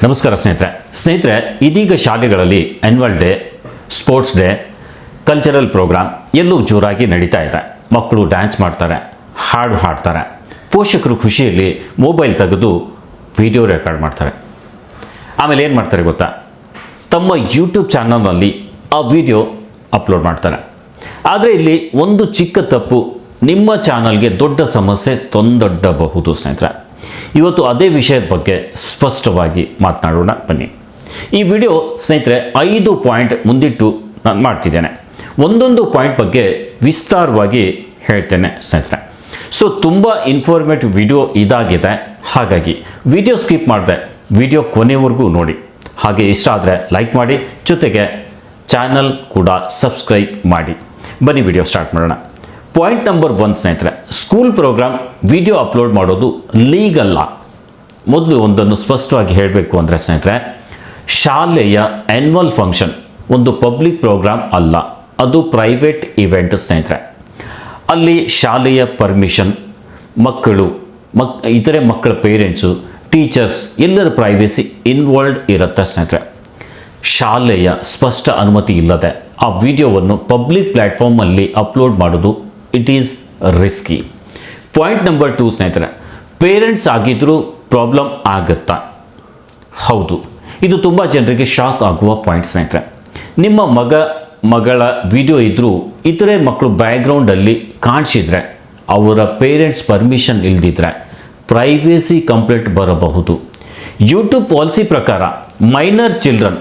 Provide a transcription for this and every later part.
ನಮಸ್ಕಾರ ಸ್ನೇಹಿತರೆ ಇದೀಗ ಶಾಲೆಗಳಲ್ಲಿ annual day, sports day, cultural program ಎಲ್ಲವೂ ಜೋರಾಗಿ ನಡೀತಾ ಇದೆ. ಮಕ್ಕಳು ಡ್ಯಾನ್ಸ್ ಮಾಡ್ತಾರೆ, ಹಾಡು ಹಾಡ್ತಾರೆ. ಪೋಷಕರು ಖುಷಿಯಲ್ಲಿ ಮೊಬೈಲ್ ತೆಗೆದು ವಿಡಿಯೋ ರೆಕಾರ್ಡ್ ಮಾಡ್ತಾರೆ. ಆಮೇಲೆ ಏನು ಮಾಡ್ತಾರೆ ಗೊತ್ತಾ, ತಮ್ಮ ಯೂಟ್ಯೂಬ್ ಚಾನಲ್ನಲ್ಲಿ ಆ ವಿಡಿಯೋ ಅಪ್ಲೋಡ್ ಮಾಡ್ತಾರೆ. ಆದರೆ ಇಲ್ಲಿ ಒಂದು ಚಿಕ್ಕ ತಪ್ಪು ನಿಮ್ಮ ಚಾನಲ್ಗೆ ದೊಡ್ಡ ಸಮಸ್ಯೆ ತಂದೊಡ್ಡಬಹುದು. ಸ್ನೇಹಿತರೆ, ಇವತ್ತು ಅದೇ ವಿಷಯದ ಬಗ್ಗೆ ಸ್ಪಷ್ಟವಾಗಿ ಮಾತನಾಡೋಣ ಬನ್ನಿ. ಈ ವಿಡಿಯೋ ಸ್ನೇಹಿತರೆ 5 ಪಾಯಿಂಟ್ ಮುಂದಿಟ್ಟು ನಾನು ಮಾಡ್ತಿದ್ದೇನೆ. ಒಂದೊಂದು ಪಾಯಿಂಟ್ ಬಗ್ಗೆ ವಿಸ್ತಾರವಾಗಿ ಹೇಳ್ತೇನೆ ಸ್ನೇಹಿತರೆ. ಸೊ ತುಂಬ ಇನ್ಫಾರ್ಮೇಟಿವ್ ವಿಡಿಯೋ ಇದಾಗಿದೆ, ಹಾಗಾಗಿ ವಿಡಿಯೋ ಸ್ಕಿಪ್ ಮಾಡಿದೆ ವಿಡಿಯೋ ಕೊನೆವರೆಗೂ ನೋಡಿ. ಹಾಗೆ ಇಷ್ಟ ಆದರೆ ಲೈಕ್ ಮಾಡಿ, ಜೊತೆಗೆ ಚಾನಲ್ ಕೂಡ ಸಬ್ಸ್ಕ್ರೈಬ್ ಮಾಡಿ. ಬನ್ನಿ ವಿಡಿಯೋ ಸ್ಟಾರ್ಟ್ ಮಾಡೋಣ. ಪಾಯಿಂಟ್ ನಂಬರ್ 1 ಸ್ನೇಹಿತರೆ, ಸ್ಕೂಲ್ ಪ್ರೋಗ್ರಾಮ್ ವಿಡಿಯೋ ಅಪ್ಲೋಡ್ ಮಾಡೋದು ಲೀಗಲ್ಲ. ಮೊದಲು ಒಂದನ್ನು ಸ್ಪಷ್ಟವಾಗಿ ಹೇಳಬೇಕು ಅಂದರೆ ಸ್ನೇಹಿತರೆ, ಶಾಲೆಯ ಆ್ಯನ್ಯುವಲ್ ಫಂಕ್ಷನ್ ಒಂದು ಪಬ್ಲಿಕ್ ಪ್ರೋಗ್ರಾಮ್ ಅಲ್ಲ, ಅದು ಪ್ರೈವೇಟ್ ಇವೆಂಟ್ ಸ್ನೇಹಿತರೆ. ಅಲ್ಲಿ ಶಾಲೆಯ ಪರ್ಮಿಷನ್, ಇತರೆ ಮಕ್ಕಳ ಪೇರೆಂಟ್ಸು, ಟೀಚರ್ಸ್ ಎಲ್ಲರ ಪ್ರೈವೇಸಿ ಇನ್ವಾಲ್ವ್ಡ್ ಇರುತ್ತೆ ಸ್ನೇಹಿತರೆ. ಶಾಲೆಯ ಸ್ಪಷ್ಟ ಅನುಮತಿ ಇಲ್ಲದೆ ಆ ವಿಡಿಯೋವನ್ನು ಪಬ್ಲಿಕ್ ಪ್ಲ್ಯಾಟ್ಫಾರ್ಮಲ್ಲಿ ಅಪ್ಲೋಡ್ ಮಾಡೋದು it is risky. Point number 2 ಸ್ನೇಹಿತರೆ, ಪೇರೆಂಟ್ಸ್ ಆಗಿದ್ದರೂ ಪ್ರಾಬ್ಲಮ್ ಆಗುತ್ತಾ? ಹೌದು, ಇದು ತುಂಬ ಜನರಿಗೆ ಶಾಕ್ ಆಗುವ ಪಾಯಿಂಟ್ ಸ್ನೇಹಿತರೆ. ನಿಮ್ಮ ಮಗಳ ವಿಡಿಯೋ ಇದ್ದರೂ ಇತರೆ ಮಕ್ಕಳು ಬ್ಯಾಕ್ಗ್ರೌಂಡಲ್ಲಿ ಕಾಣಿಸಿದರೆ, ಅವರ ಪೇರೆಂಟ್ಸ್ ಪರ್ಮಿಷನ್ ಇಲ್ದಿದ್ರೆ ಪ್ರೈವೇಸಿ ಕಂಪ್ಲೇಂಟ್ ಬರಬಹುದು. ಯೂಟ್ಯೂಬ್ ಪಾಲಿಸಿ ಪ್ರಕಾರ ಮೈನರ್ ಚಿಲ್ಡ್ರನ್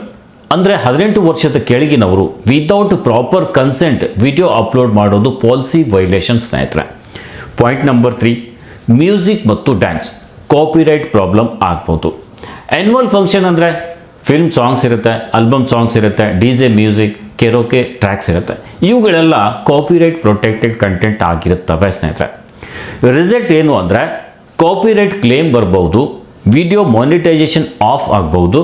ಅಂದರೆ 18 ವರ್ಷದ ಕೆಳಗಿನವರು without proper consent video upload ಮಾಡೋದು ಪಾಲಿಸಿ ವೈಲೇಷನ್ ಸ್ನೇಹಿತರೆ. ಪಾಯಿಂಟ್ ನಂಬರ್ 3, ಮ್ಯೂಸಿಕ್ ಮತ್ತು ಡ್ಯಾನ್ಸ್ ಕಾಪಿರೈಟ್ ಪ್ರಾಬ್ಲಮ್ ಆಗ್ಬೋದು. ಆ್ಯನ್ಯುವಲ್ ಫಂಕ್ಷನ್ ಅಂದರೆ ಫಿಲ್ಮ್ ಸಾಂಗ್ಸ್ ಇರುತ್ತೆ, ಆಲ್ಬಮ್ ಸಾಂಗ್ಸ್ ಇರುತ್ತೆ, DJ ಮ್ಯೂಸಿಕ್, ಕೆರೋಕೆ ಟ್ರ್ಯಾಕ್ಸ್ ಇರುತ್ತೆ. ಇವುಗಳೆಲ್ಲ ಕಾಪಿರೈಟ್ ಪ್ರೊಟೆಕ್ಟೆಡ್ ಕಂಟೆಂಟ್ ಆಗಿರುತ್ತವೆ ಸ್ನೇಹಿತರೆ. ರಿಸಲ್ಟ್ ಏನು ಅಂದರೆ ಕಾಪಿರೈಟ್ ಕ್ಲೇಮ್ ಬರ್ಬೋದು, ವಿಡಿಯೋ ಮಾನಿಟೈಸೇಷನ್ ಆಫ್ ಆಗ್ಬೋದು,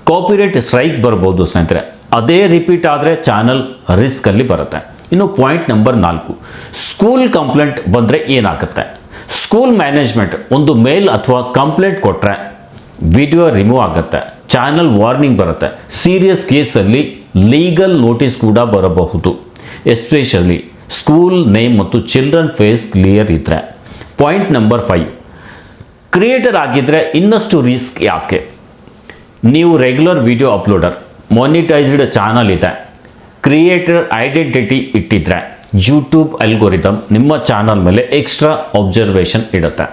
ಕಾಪಿರೈಟ್ ಸ್ಟ್ರೈಕ್ ಬರ್ಬೋದು ಸ್ನೇಹಿತರೆ. ಅದೇ ರಿಪೀಟ್ ಆದರೆ ಚಾನಲ್ ರಿಸ್ಕಲ್ಲಿ ಬರುತ್ತೆ. ಇನ್ನು ಪಾಯಿಂಟ್ ನಂಬರ್ 4, ಸ್ಕೂಲ್ ಕಂಪ್ಲೇಂಟ್ ಬಂದರೆ ಏನಾಗುತ್ತೆ? ಸ್ಕೂಲ್ ಮ್ಯಾನೇಜ್ಮೆಂಟ್ ಒಂದು ಮೇಲ್ ಅಥವಾ ಕಂಪ್ಲೇಂಟ್ ಕೊಟ್ಟರೆ ವಿಡಿಯೋ ರಿಮೂವ್ ಆಗುತ್ತೆ, ಚಾನಲ್ ವಾರ್ನಿಂಗ್ ಬರುತ್ತೆ, ಸೀರಿಯಸ್ ಕೇಸಲ್ಲಿ ಲೀಗಲ್ ನೋಟಿಸ್ ಕೂಡ ಬರಬಹುದು. ಎಸ್ಪೆಷಲಿ ಸ್ಕೂಲ್ ನೇಮ್ ಮತ್ತು ಚಿಲ್ಡ್ರನ್ ಫೇಸ್ ಕ್ಲಿಯರ್ ಇದ್ದರೆ. ಪಾಯಿಂಟ್ ನಂಬರ್ 5, ಕ್ರಿಯೇಟರ್ ಆಗಿದ್ದರೆ ಇನ್ನಷ್ಟು ರಿಸ್ಕ್ ಯಾಕೆ? ನೀವು ರೆಗ್ಯುಲರ್ ವಿಡಿಯೋ ಅಪ್ಲೋಡರ್, ಮಾನಿಟೈಸ್ಡ್ ಚಾನಲ್ ಇದೆ, ಕ್ರಿಯೇಟರ್ ಐಡೆಂಟಿಟಿ ಇಟ್ಟಿದ್ರೆ ಯೂಟ್ಯೂಬ್ ಅಲ್ಗೋರಿದಮ್ ನಿಮ್ಮ ಚಾನಲ್ ಮೇಲೆ ಎಕ್ಸ್ಟ್ರಾ ಅಬ್ಸರ್ವೇಷನ್ ಇಡುತ್ತೆ.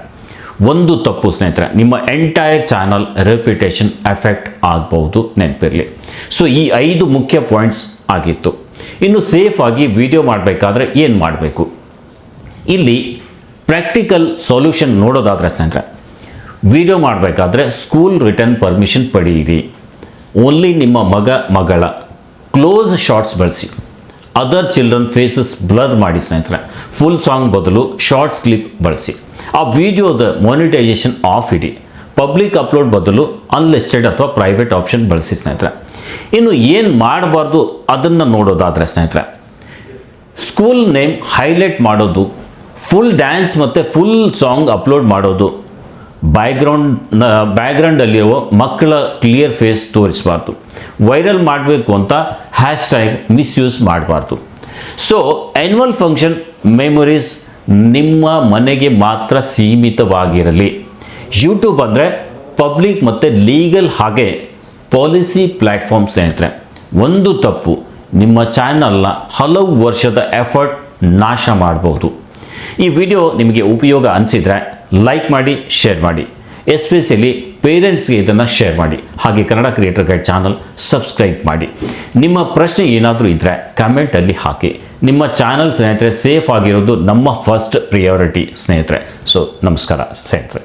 ಒಂದು ತಪ್ಪು ಸ್ನೇಹಿತರೆ, ನಿಮ್ಮ ಎಂಟೈರ್ ಚಾನಲ್ ರೆಪ್ಯುಟೇಷನ್ ಎಫೆಕ್ಟ್ ಆಗ್ಬೋದು, ನೆನಪಿರಲಿ. ಸೊ ಈ 5 ಮುಖ್ಯ ಪಾಯಿಂಟ್ಸ್ ಆಗಿತ್ತು. ಇನ್ನು ಸೇಫ್ ಆಗಿ ವಿಡಿಯೋ ಮಾಡಬೇಕಾದ್ರೆ ಏನು ಮಾಡಬೇಕು? ಇಲ್ಲಿ ಪ್ರಾಕ್ಟಿಕಲ್ ಸೊಲ್ಯೂಷನ್ ನೋಡೋದಾದರೆ ಸ್ನೇಹಿತರೆ, ವಿಡಿಯೋ ಮಾಡಬೇಕಾದ್ರೆ ಸ್ಕೂಲ್ ರಿಟರ್ನ್ ಪರ್ಮಿಷನ್ ಪಡೆಯಿರಿ. ಓನ್ಲಿ ನಿಮ್ಮ ಮಗಳ ಕ್ಲೋಸ್ ಶಾರ್ಟ್ಸ್ ಬಳಸಿ. ಅದರ್ ಚಿಲ್ಡ್ರನ್ ಫೇಸಸ್ ಬ್ಲರ್ ಮಾಡಿ ಸ್ನೇಹಿತರೆ. ಫುಲ್ ಸಾಂಗ್ ಬದಲು ಶಾರ್ಟ್ಸ್ ಕ್ಲಿಪ್ ಬಳಸಿ. ಆ ವಿಡಿಯೋದ ಮಾನಿಟೈಸೇಷನ್ ಆಫ್ ಇಡಿ. ಪಬ್ಲಿಕ್ ಅಪ್ಲೋಡ್ ಬದಲು ಅನ್ಲಿಸ್ಟೆಡ್ ಅಥವಾ ಪ್ರೈವೇಟ್ ಆಪ್ಷನ್ ಬಳಸಿ ಸ್ನೇಹಿತರೆ. ಇನ್ನು ಏನು ಮಾಡಬಾರ್ದು ಅದನ್ನು ನೋಡೋದಾದರೆ ಸ್ನೇಹಿತರೆ, ಸ್ಕೂಲ್ ನೇಮ್ ಹೈಲೈಟ್ ಮಾಡೋದು, ಫುಲ್ ಡ್ಯಾನ್ಸ್ ಮತ್ತು ಫುಲ್ ಸಾಂಗ್ ಅಪ್ಲೋಡ್ ಮಾಡೋದು, ಬ್ಯಾಕ್ಗ್ರೌಂಡಲ್ಲಿರುವ ಮಕ್ಕಳ ಕ್ಲಿಯರ್ ಫೇಸ್ ತೋರಿಸಬಾರ್ದು, ವೈರಲ್ ಮಾಡಬೇಕು ಅಂತ ಹ್ಯಾಶ್ಟ್ಯಾಗ್ ಮಿಸ್ಯೂಸ್ ಮಾಡಬಾರ್ದು. ಸೊ ಆ್ಯನ್ಯುವಲ್ ಫಂಕ್ಷನ್ ಮೆಮೊರೀಸ್ ನಿಮ್ಮ ಮನೆಗೆ ಮಾತ್ರ ಸೀಮಿತವಾಗಿರಲಿ. ಯೂಟ್ಯೂಬ್ ಅಂದರೆ ಪಬ್ಲಿಕ್ ಮತ್ತು ಲೀಗಲ್ ಹಾಗೆ ಪಾಲಿಸಿ ಪ್ಲ್ಯಾಟ್ಫಾರ್ಮ್ ಸ್ನೇಹಿತರೆ. ಒಂದು ತಪ್ಪು ನಿಮ್ಮ ಚಾನಲ್ನ ಹಲವು ವರ್ಷದ ಎಫರ್ಟ್ ನಾಶ ಮಾಡಬಹುದು. ಈ ವಿಡಿಯೋ ನಿಮಗೆ ಉಪಯೋಗ ಅನಿಸಿದರೆ ಲೈಕ್ ಮಾಡಿ, ಶೇರ್ ಮಾಡಿ. ಎಸ್ಪೆಷಲಿ ಪೇರೆಂಟ್ಸ್ಗೆ ಇದನ್ನು ಶೇರ್ ಮಾಡಿ. ಹಾಗೆ Kannada creator guide channel subscribe ಮಾಡಿ. ನಿಮ್ಮ ಪ್ರಶ್ನೆ ಏನಾದರೂ ಇದ್ದರೆ ಕಮೆಂಟಲ್ಲಿ ಹಾಕಿ. ನಿಮ್ಮ ಚಾನಲ್ ಸ್ನೇಹಿತರೆ ಸೇಫ್ ಆಗಿರೋದು ನಮ್ಮ ಫಸ್ಟ್ ಪ್ರಿಯಾರಿಟಿ ಸ್ನೇಹಿತರೆ. ಸೊ ನಮಸ್ಕಾರ ಸ್ನೇಹಿತರೆ.